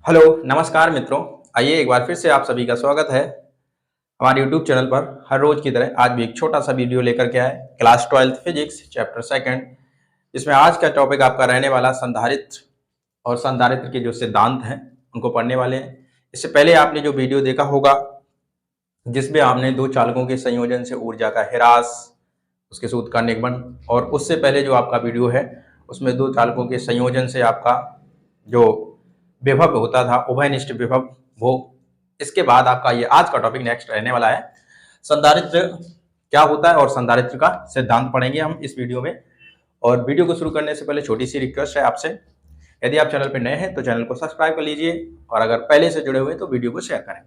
Hello नमस्कार मित्रों। आइए एक बार फिर से आप सभी का स्वागत है हमारे यूट्यूब चैनल पर। हर रोज की तरह आज भी एक छोटा सा वीडियो लेकर के आए class 12th physics chapter second, जिसमें आज का टॉपिक आपका रहने वाला संधारित्र और संधारित्र के जो सिद्धांत हैं उनको पढ़ने वाले हैं। इससे पहले आपने जो वीडियो देखा होगा जिसमें आपने दो चालकों के संयोजन से ऊर्जा का ह्रास, उसके सूत्र का निगमन, और उससे पहले जो आपका वीडियो है उसमें दो चालकों के संयोजन से आपका जो विभव होता था उभयनिष्ठ विभव, वो इसके बाद आपका ये आज का टॉपिक नेक्स्ट रहने वाला है संधारित्र क्या होता है और संधारित्र का सिद्धांत पढ़ेंगे हम इस वीडियो में। और वीडियो को शुरू करने से पहले छोटी सी रिक्वेस्ट है आपसे, यदि आप चैनल पर नए हैं तो चैनल को सब्सक्राइब कर लीजिए और अगर पहले से जुड़े हुए हैं तो वीडियो को शेयर करें।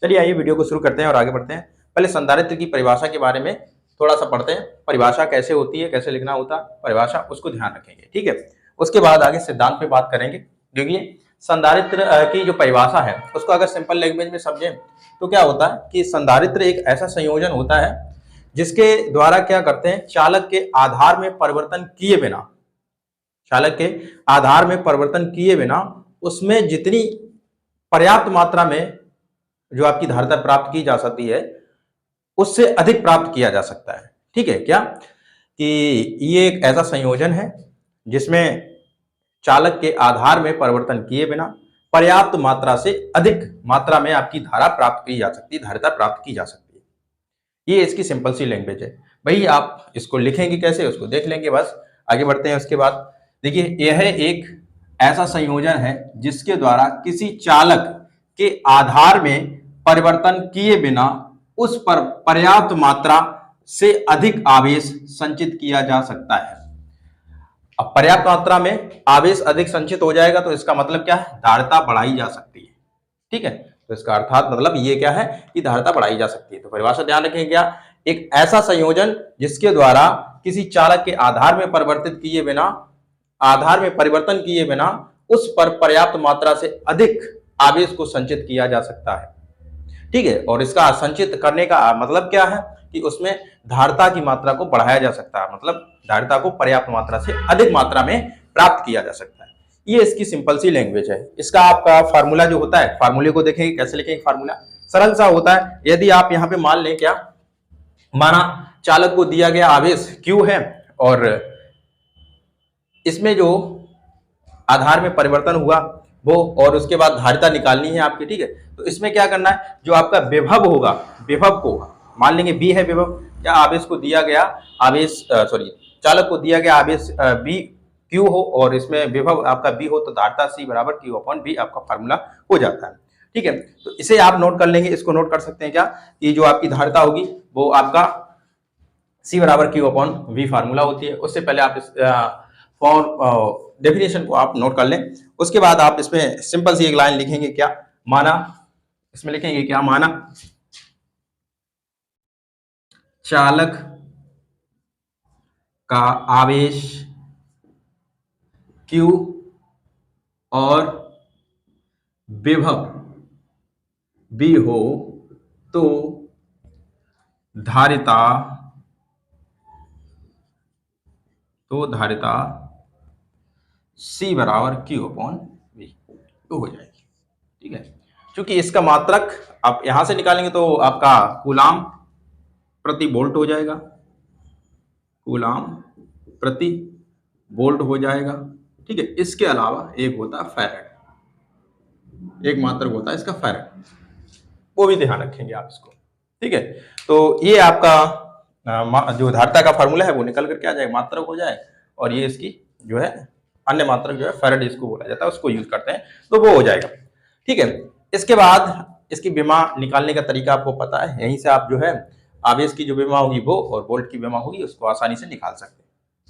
चलिए आइए वीडियो को शुरू करते हैं और आगे बढ़ते हैं। पहले संधारित्र की परिभाषा के बारे में थोड़ा सा पढ़ते हैं। परिभाषा कैसे होती है, कैसे लिखना होता है परिभाषा, उसको ध्यान रखेंगे, ठीक है। उसके बाद आगे सिद्धांत पे बात करेंगे। देखिए संधारित्र की जो परिभाषा है उसको अगर सिंपल लैंग्वेज में समझें तो क्या होता है कि संधारित्र एक ऐसा संयोजन होता है जिसके द्वारा क्या करते हैं, चालक के आधार में परिवर्तन किए बिना, चालक के आधार में परिवर्तन किए बिना उसमें जितनी पर्याप्त मात्रा में जो आपकी धारिता प्राप्त की जा सकती है उससे अधिक प्राप्त किया जा सकता है। ठीक है, क्या कि ये एक ऐसा संयोजन है जिसमें चालक के आधार में परिवर्तन किए बिना पर्याप्त मात्रा से अधिक मात्रा में आपकी धारा प्राप्त की जा सकती है, धारिता प्राप्त की जा सकती है। ये इसकी सिंपल सी लैंग्वेज है। भाई आप इसको लिखेंगे कैसे उसको देख लेंगे, बस आगे बढ़ते हैं। उसके बाद देखिए यह एक ऐसा संयोजन है जिसके द्वारा किसी चालक के आधार में परिवर्तन किए बिना उस पर पर्याप्त मात्रा से अधिक आवेश संचित किया जा सकता है। अब पर्याप्त मात्रा में आवेश अधिक संचित हो जाएगा तो इसका मतलब क्या है, धारिता बढ़ाई जा सकती है। ठीक है, तो इसका अर्थात मतलब ये क्या है कि धारिता बढ़ाई जा सकती है। तो परिभाषा ध्यान रखेंगे, क्या एक ऐसा संयोजन जिसके द्वारा किसी चालक के आधार में परिवर्तन किए बिना उस पर पर्याप्त मात्रा से अधिक आवेश को संचित किया जा सकता है। ठीक है, और इसका संचित करने का मतलब क्या है कि उसमें धारिता की मात्रा को बढ़ाया जा सकता है, मतलब धारिता को पर्याप्त मात्रा से अधिक मात्रा में प्राप्त किया जा सकता है। ये इसकी सिंपल सी लैंग्वेज है। इसका आपका फार्मूला जो होता है, फार्मूले को देखेंगे कैसे लिखेंगे। फार्मूला सरल सा होता है। यदि आप यहाँ पे मान लें, क्या माना चालक को दिया गया आवेश Q है और इसमें जो आधार में परिवर्तन हुआ वो, और उसके बाद धारिता निकालनी है आपकी। ठीक है, तो इसमें क्या करना है, जो आपका विभव होगा, विभव को मान लेंगे B है विभव, या आवेश को दिया गया आवेश चालक को दिया गया आवेश B Q हो और इसमें विभव आपका B हो तो धारिता C बराबर Q/V आपका फार्मूला हो जाता है। ठीक है, तो इसे आप नोट कर लेंगे। इसको नोट कर सकते हैं क्या कि जो आपकी धारिता होगी वो आपका C बराबर Q/V फार्मूला होती है। उससे पहले आप इस डेफिनेशन को आप नोट कर लें। उसके बाद आप इसमें सिंपल सी एक लाइन लिखेंगे, क्या माना, इसमें लिखेंगे क्या माना चालक का आवेश Q और विभव B हो तो धारिता C बराबर Q/V तो हो जाएगी। ठीक है, क्योंकि इसका मात्रक आप यहां से निकालेंगे तो आपका कूलाम प्रति वोल्ट हो जाएगा, कूलाम प्रति वोल्ट हो जाएगा। ठीक है, इसके अलावा एक होता है फैराड, एक मात्रक होता है इसका फैराड, वो भी ध्यान रखेंगे आप इसको। ठीक है, तो ये आपका जो धारिता का फार्मूला है वो निकल करके आ जाएगा, मात्रक हो जाए, और ये इसकी जो है अन्य मात्रक जो है फैराड इसको बोला जाता है, उसको यूज करते हैं तो वो हो जाएगा। ठीक है, इसके बाद इसकी विमा निकालने का तरीका आपको पता है। यहीं से आप जो है आवेश की जो विमा होगी वो और वोल्ट की विमा होगी उसको आसानी से निकाल सकते हैं।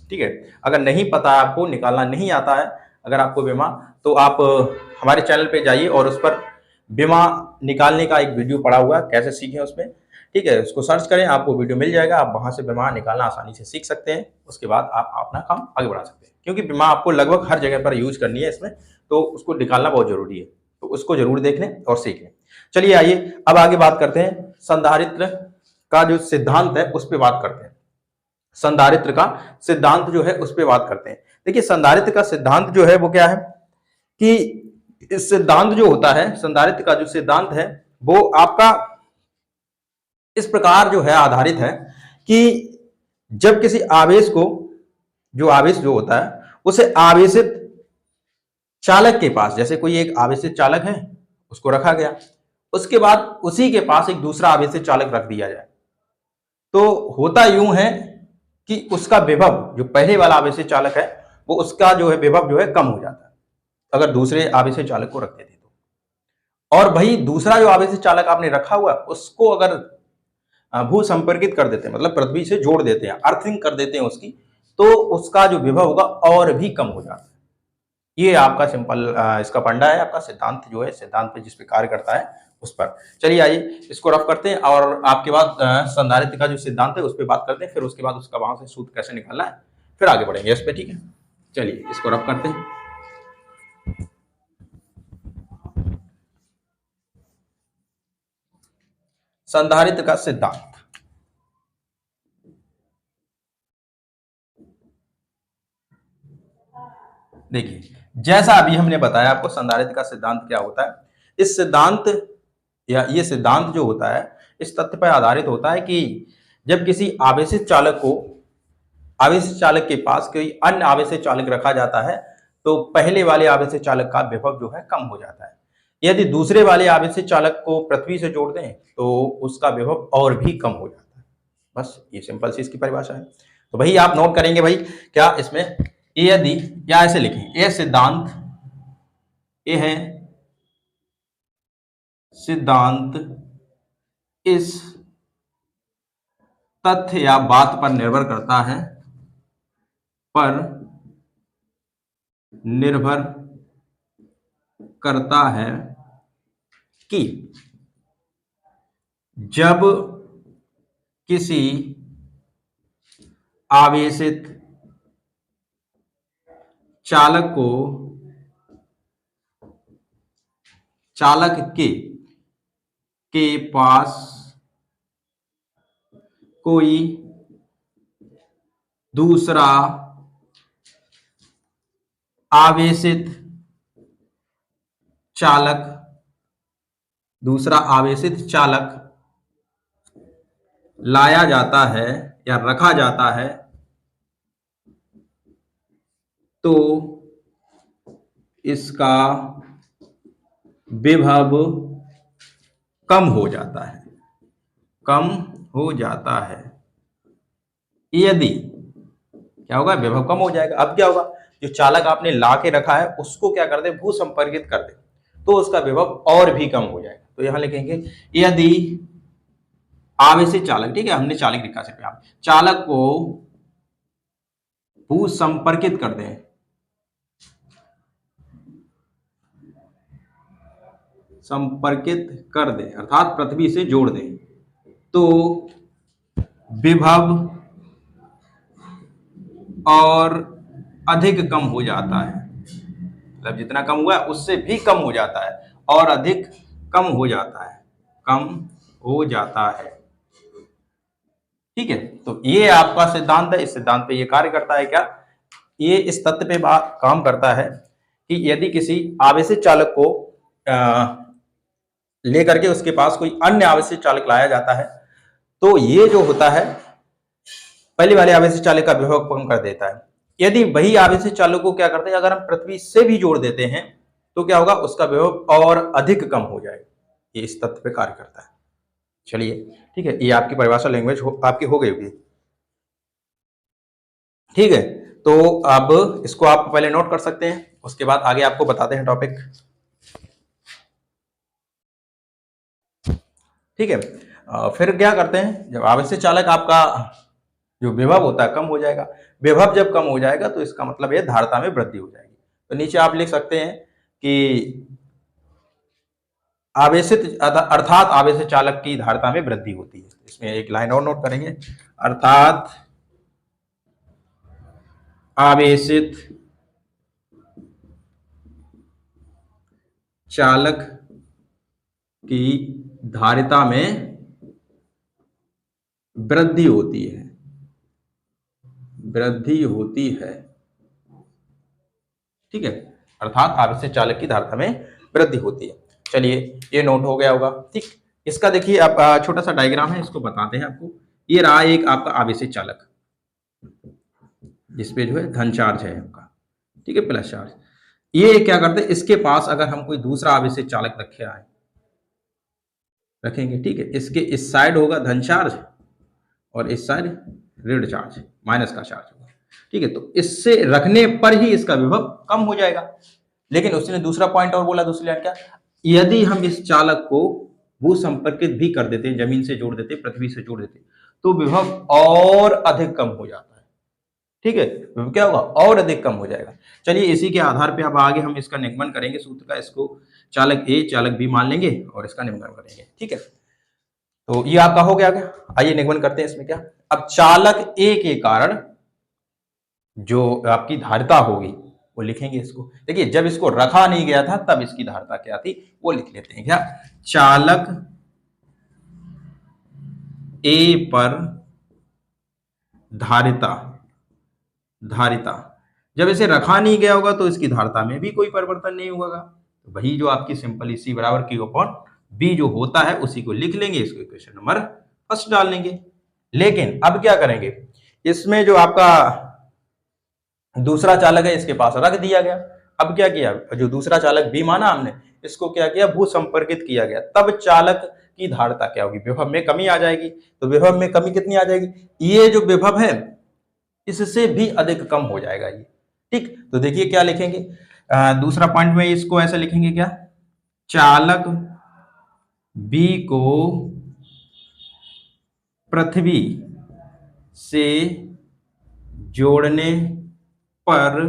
ठीक है, अगर नहीं पता है आपको, निकालना नहीं आता है अगर आपको विमा, तो आप हमारे चैनल पे जाइए और उस पर विमा निकालने का एक वीडियो पड़ा हुआ है, कैसे सीखें उसमें। ठीक है, उसको सर्च करें, आपको वीडियो मिल जाएगा, आप वहां से विमा निकालना आसानी से सीख सकते हैं। उसके बाद आप अपना काम आगे बढ़ा सकते हैं, क्योंकि विमा आपको लगभग हर जगह पर यूज करनी है इसमें, तो उसको निकालना बहुत जरूरी है, तो उसको जरूर देख लें और सीख लें। चलिए आइए अब आगे बात करते हैं संधारित्र का जो सिद्धांत है उस पर बात करते हैं। संधारित्र का सिद्धांत जो है उस पर बात करते हैं। देखिए संधारित्र का सिद्धांत जो है वो क्या है कि इस सिद्धांत जो होता है, संधारित्र का जो सिद्धांत है, वो आपका इस प्रकार जो है आधारित है कि जब किसी आवेश को, जो आवेश जो होता है उसे आवेशित चालक के पास, जैसे कोई एक आवेशित चालक है उसको रखा गया, उसके बाद उसी के पास एक दूसरा आवेशित चालक रख दिया जाए, तो होता यूं है कि उसका विभव, जो पहले वाला आवेशित चालक है वो उसका जो है विभव जो है कम हो जाता है अगर दूसरे आवेशित चालक को रखते थे तो। और वही दूसरा जो आवेशित चालक आपने रखा हुआ उसको अगर भू संपर्कित कर देते हैं, मतलब पृथ्वी से जोड़ देते हैं, अर्थिंग कर देते हैं उसकी, तो उसका जो विभव होगा और भी कम हो जाता है। ये आपका सिंपल इसका फंडा है, आपका सिद्धांत जो है, सिद्धांत पे जिस पे कार्य करता है उस पर। चलिए आइए इसको रफ करते हैं और आपके बाद संधारित्र का जो सिद्धांत है उस पर बात करते हैं, फिर उसके बाद उसका वहां से सूत्र कैसे निकालना है फिर आगे बढ़ेंगे इस पे, ठीक है। चलिए इसको रफ करते हैं। संधारित्र का सिद्धांत, देखिए जैसा अभी हमने बताया आपको संधारित्र का सिद्धांत क्या होता है। इस सिद्धांत या ये सिद्धांत जो होता है इस तथ्य पर आधारित होता है कि जब किसी आवेशित चालक को, आवेशित चालक के पास कोई अन्य आवेशित चालक रखा जाता है तो पहले वाले आवेशित चालक का विभव जो है कम हो जाता है। यदि दूसरे वाले आवेशित चालक को पृथ्वी से जोड़ दें तो उसका विभव और भी कम हो जाता है। बस ये सिंपल सी इसकी परिभाषा है। तो भाई आप नोट करेंगे भाई क्या इसमें, यदि या ऐसे लिखें, यह सिद्धांत, ये है सिद्धांत इस तथ्य या बात पर निर्भर करता है, पर निर्भर करता है कि जब किसी आवेशित चालक को चालक के पास कोई दूसरा आवेशित चालक लाया जाता है या रखा जाता है तो इसका विभव कम हो जाता है, कम हो जाता है। यदि क्या होगा, विभव कम हो जाएगा। अब क्या होगा, जो चालक आपने ला के रखा है उसको क्या कर दे, भू संपर्कित कर दे, तो उसका विभव और भी कम हो जाएगा। तो यहां लिखेंगे यदि आवेशित चालक, ठीक है, हमने चालक लिखा से चालक को भू संपर्कित कर दें, संपर्कित कर दें अर्थात पृथ्वी से जोड़ दें, तो विभव और अधिक कम हो जाता है। मतलब जितना कम हुआ है उससे भी कम हो जाता है और अधिक कम हो जाता है, कम हो जाता है। ठीक है, तो ये आपका सिद्धांत है। इस सिद्धांत पे ये कार्य करता है क्या, ये इस तथ्य पे काम करता है कि यदि किसी आवेशित चालक को लेकर के उसके पास कोई अन्य आवेशित चालक लाया जाता है तो ये जो होता है पहले वाले आवेशित चालक का विभव कम कर देता है। यदि वही आवेशित चालक को क्या करते हैं, अगर हम पृथ्वी से भी जोड़ देते हैं तो क्या होगा, उसका विभव और अधिक कम हो जाएगा। ये इस तथ्य पे कार्य करता है। चलिए ठीक है, ये आपकी परिभाषा लैंग्वेज आपकी हो गई होगी। ठीक है, तो अब इसको आप पहले नोट कर सकते हैं, उसके बाद आगे आपको बताते हैं टॉपिक। ठीक है, फिर क्या करते हैं, जब आवेशित चालक आपका जो विभव होता है कम हो जाएगा, विभव जब कम हो जाएगा तो इसका मतलब है धारिता में वृद्धि हो जाएगी। तो नीचे आप लिख सकते हैं कि आवेशित अर्थात आवेशित चालक की धारिता में वृद्धि होती है। इसमें एक लाइन और नोट करेंगे, अर्थात आवेशित चालक की धारिता में वृद्धि होती है, वृद्धि होती है। ठीक है, अर्थात आवेशित चालक की धारिता में वृद्धि होती है। चलिए ये नोट हो गया होगा। ठीक, इसका देखिए आप छोटा सा डायग्राम है, इसको बताते हैं आपको। ये रहा एक आपका आवेशित चालक, जिसपे जो है धन चार्ज है आपका, ठीक है, प्लस चार्ज। ये क्या करते हैं, इसके पास अगर हम कोई दूसरा आवेशित चालक रखेंगे, ठीक है, इसके इस साइड होगा धन चार्ज और इस साइड ऋण चार्ज, माइनस का चार्ज होगा, ठीक है। तो इससे रखने पर ही इसका विभव कम हो जाएगा। लेकिन उसने दूसरा पॉइंट और बोला, दूसरी लाइन क्या, यदि हम इस चालक को भू संपर्कित भी कर देते, जमीन से जोड़ देते, पृथ्वी से जोड़ देते, तो विभव और अधिक कम हो जाता है, ठीक है। क्या होगा, और अधिक कम हो जाएगा। चलिए इसी के आधार पे अब आगे हम इसका निगमन करेंगे सूत्र का। इसको चालक ए चालक बी मान लेंगे और इसका निगमन करेंगे, ठीक है। तो ये आपका हो गया। आइए निगमन करते हैं इसमें क्या। अब चालक ए के कारण जो आपकी धारिता होगी वो लिखेंगे इसको। देखिए जब इसको रखा नहीं गया था तब इसकी धारिता क्या थी वो लिख लेते हैं। क्या, चालक ए पर धारिता जब इसे रखा नहीं गया होगा तो इसकी धारिता में भी कोई परिवर्तन नहीं होगा। तो वही जो आपकी सिंपल सी बराबर Q अपॉन बी जो होता है उसी को लिख लेंगे, इसको इक्वेशन नंबर फर्स्ट डाल लेंगे। लेकिन अब क्या करेंगे, इसमें जो आपका दूसरा चालक है इसके पास रख दिया गया। अब क्या किया, जो दूसरा चालक बी माना हमने, इसको क्या किया, भू संपर्कित किया गया। तब चालक की धारिता क्या होगी, विभव में कमी आ जाएगी। तो विभव में कमी कितनी आ जाएगी, ये जो विभव है इससे भी अधिक कम हो जाएगा ये, ठीक। तो देखिए क्या लिखेंगे, दूसरा पॉइंट में इसको ऐसे लिखेंगे, क्या, चालक बी को पृथ्वी से जोड़ने पर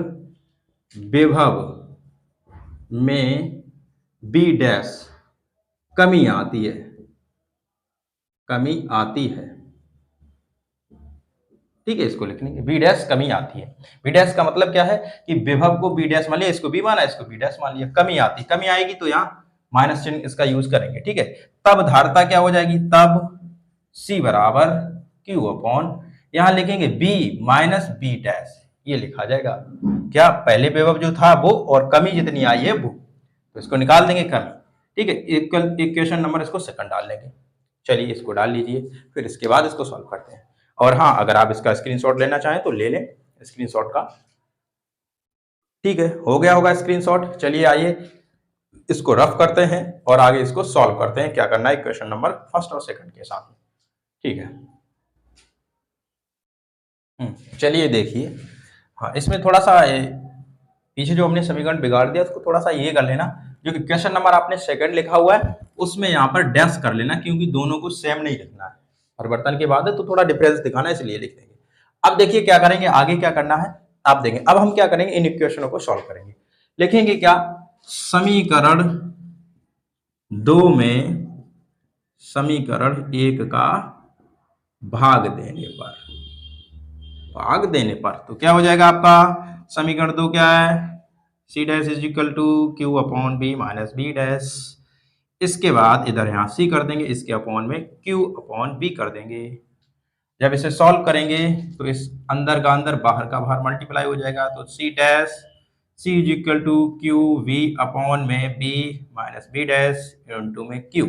विभव में बी डैश कमी आती है, ठीक है। इसको लिखने के बी डैश कमी आती है। बी डैश का मतलब क्या है कि विभव को बी डैश मान लिया, इसको बी माना, इसको बी डैश मान लिया, कमी आती, कमी आएगी तो यहाँ माइनस चिन्ह इसका यूज करेंगे, ठीक है। तब धारिता क्या हो जाएगी, तब C बराबर Q अपॉन, यहां लिखेंगे B माइनस बी डैश, ये लिखा जाएगा। क्या, पहले विभव जो था वो और कमी जितनी आई है वो, तो इसको निकाल देंगे कमी, ठीक है। इक्वेशन नंबर इसको सेकंड डाल लेंगे। चलिए इसको डाल लीजिए, फिर इसके बाद इसको सॉल्व करते हैं। और हाँ, अगर आप इसका स्क्रीनशॉट लेना चाहें तो ले लें स्क्रीनशॉट का, ठीक है। हो गया होगा स्क्रीनशॉट। चलिए आइए इसको रफ करते हैं और आगे इसको सॉल्व करते हैं। क्या करना है, इक्वेशन नंबर फर्स्ट और सेकंड के साथ, ठीक है। चलिए देखिए, हाँ इसमें थोड़ा सा पीछे जो हमने समीकरण बिगाड़ दिया उसको थोड़ा सा ये कर लेना, जो कि क्वेश्चन नंबर आपने सेकंड लिखा हुआ है उसमें यहाँ पर डैश कर लेना, क्योंकि दोनों को सेम नहीं लिखना है, परिवर्तन के बाद है तो थोड़ा डिफरेंस दिखाना है, इसलिए लिख देंगे। अब देखिए क्या करेंगे, आगे क्या करना है आप देखेंगे। अब हम क्या करेंगे, इन इक्वेशनों को सॉल्व करेंगे। लिखेंगे क्या, समीकरण 2 में समीकरण 1 का भाग देने पर तो क्या हो जाएगा आपका, समीकरण 2 क्या है, C dash is equal to Q upon B minus B dash. इसके बाद इधर यहाँ C कर देंगे, इसके अपॉन में Q अपॉन बी कर देंगे। जब इसे सॉल्व करेंगे तो इस अंदर का अंदर बाहर का बाहर मल्टीप्लाई हो जाएगा, तो C dash C is equal to Q V upon में B minus B dash into में Q।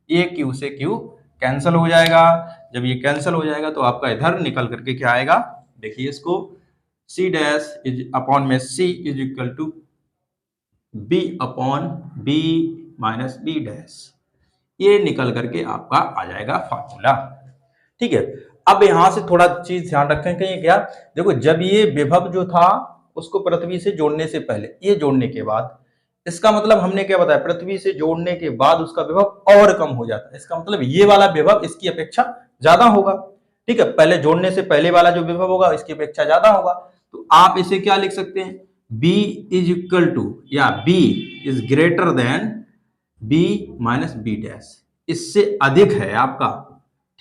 ये Q से Q कैंसिल हो जाएगा। जब ये कैंसिल हो जाएगा तो आपका इधर निकल करके क्या आएगा, देखिए इसको, C डैश इज अपॉन में C is equal to B upon B minus B dash, ये निकल करके आपका आ जाएगा फार्मूला, ठीक है। अब यहां से थोड़ा चीज ध्यान रखें कि क्या, देखो जब ये विभव जो था उसको पृथ्वी से जोड़ने से पहले, ये जोड़ने के बाद, इसका मतलब हमने क्या बताया, पृथ्वी से जोड़ने के बाद उसका विभव और कम हो जाता है। इसका मतलब ये वाला विभव इसकी अपेक्षा ज्यादा होगा, ठीक है। पहले जोड़ने से पहले वाला जो विभव होगा इसकी अपेक्षा ज्यादा होगा। तो आप इसे क्या लिख सकते हैं, B इज इक्वल टू, या B इज greater than B minus B dash, इससे अधिक है आपका,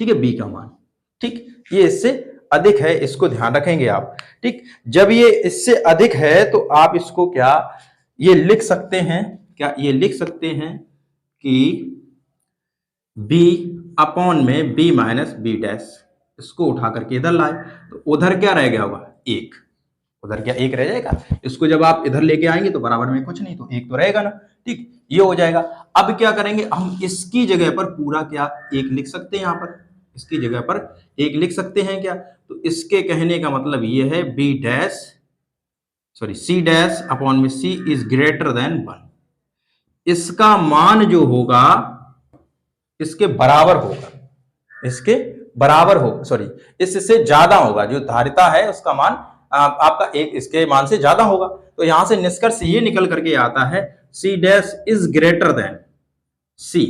ठीक है, B का मान, ठीक, ये इससे अधिक है, इसको ध्यान रखेंगे आप, ठीक। जब ये इससे अधिक है तो आप इसको क्या, ये लिख सकते हैं, क्या ये लिख सकते हैं कि B अपॉन में B माइनस बी डैश, इसको उठा करके इधर लाए तो उधर क्या रह गया होगा, 1, उधर क्या एक रह जाएगा, इसको जब आप इधर लेके आएंगे तो बराबर में कुछ नहीं, तो एक तो रहेगा ना। ठीक, ये हो जाएगा। अब क्या करेंगे, हम इसकी जगह पर पूरा क्या एक लिख सकते हैं, यहाँ पर इसकी जगह पर एक लिख सकते हैं क्या, तो इसके कहने का मतलब ये है B dash sorry C dash upon में सी इज ग्रेटर देन 1। इसका मान जो होगा इसके बराबर होगा, इसके बराबर होगा, सॉरी इससे ज्यादा होगा, जो धारिता है उसका मान आपका एक इसके मान से ज्यादा होगा। तो यहां से निष्कर्ष ये निकल करके आता है C dash is greater than C.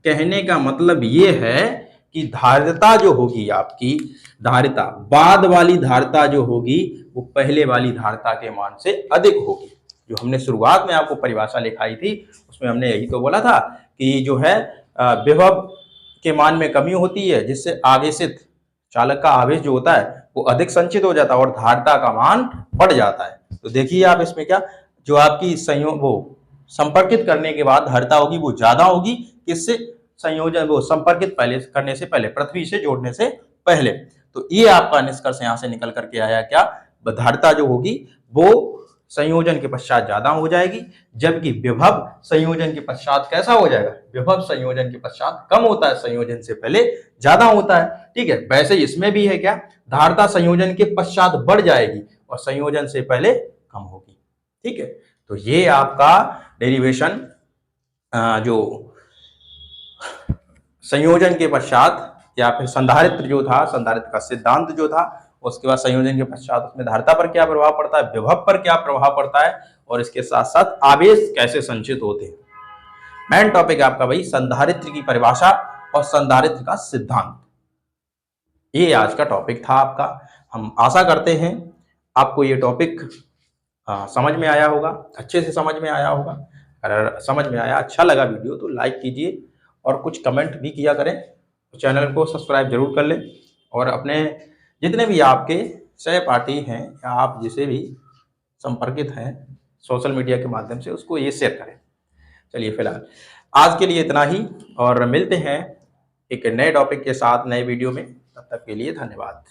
कहने का मतलब ये है कि धारिता जो होगी आपकी, धारिता बाद वाली धारिता जो होगी वो पहले वाली धारिता के मान से अधिक होगी। जो हमने शुरुआत में आपको परिभाषा लिखाई थी उसमें हमने यही तो बोला था कि जो है विभव के मान में कमी होती है, जिससे आवेशित चालक का आवेश जो होता है वो अधिक संचित हो जाता है और धारिता का मान बढ़ जाता है। तो देखिए आप इसमें क्या, जो आपकी संयोग वो संपर्कित करने के बाद धारिता होगी वो ज्यादा होगी, किससे, संयोजन वो संपर्कित पहले करने से पहले, पृथ्वी से जोड़ने से पहले। तो ये आपका निष्कर्ष यहां से निकल करके आया क्या, धारिता जो होगी वो संयोजन के पश्चात ज्यादा हो जाएगी, जबकि विभव संयोजन के पश्चात कैसा हो जाएगा, विभव संयोजन के पश्चात कम होता है, संयोजन से पहले ज्यादा होता है। ठीक है, वैसे इसमें भी है क्या, धारिता संयोजन के पश्चात बढ़ जाएगी और संयोजन से पहले कम होगी। ठीक है, तो ये आपका डेरिवेशन जो संयोजन के पश्चात या फिर संधारित्र जो था, संधारित्र का सिद्धांत जो था, उसके बाद संयोजन के पश्चात उसमें धारिता पर क्या प्रभाव पड़ता है, विभव पर क्या प्रभाव पड़ता है, और इसके साथ साथ आवेश कैसे संचित होते हैं। मेन टॉपिक आपका भाई संधारित्र की परिभाषा और संधारित्र का सिद्धांत, ये आज का टॉपिक था आपका। हम आशा करते हैं आपको ये टॉपिक समझ में आया होगा, अच्छे से समझ में आया होगा। अगर समझ में आया, अच्छा लगा वीडियो तो लाइक कीजिए और कुछ कमेंट भी किया करें, चैनल को सब्सक्राइब जरूर कर लें और अपने जितने भी आपके सहपाठी हैं या आप जिसे भी संपर्कित हैं सोशल मीडिया के माध्यम से उसको ये शेयर करें। चलिए फिलहाल आज के लिए इतना ही और मिलते हैं एक नए टॉपिक के साथ नए वीडियो में। तब तक के लिए धन्यवाद।